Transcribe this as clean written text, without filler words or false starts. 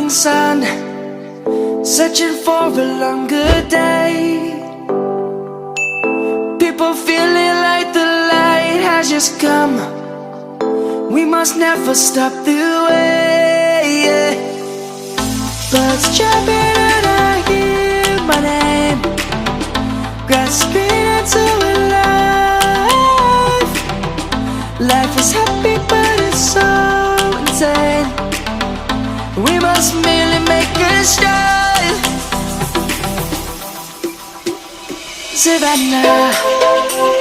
morning sun, searching for a longer day. People feeling like the light has just come. We must never stop the way. Birds chirping and I hear my name, grasping into a life. Life is happy but it's so insane. We must merely make a start. Savannah.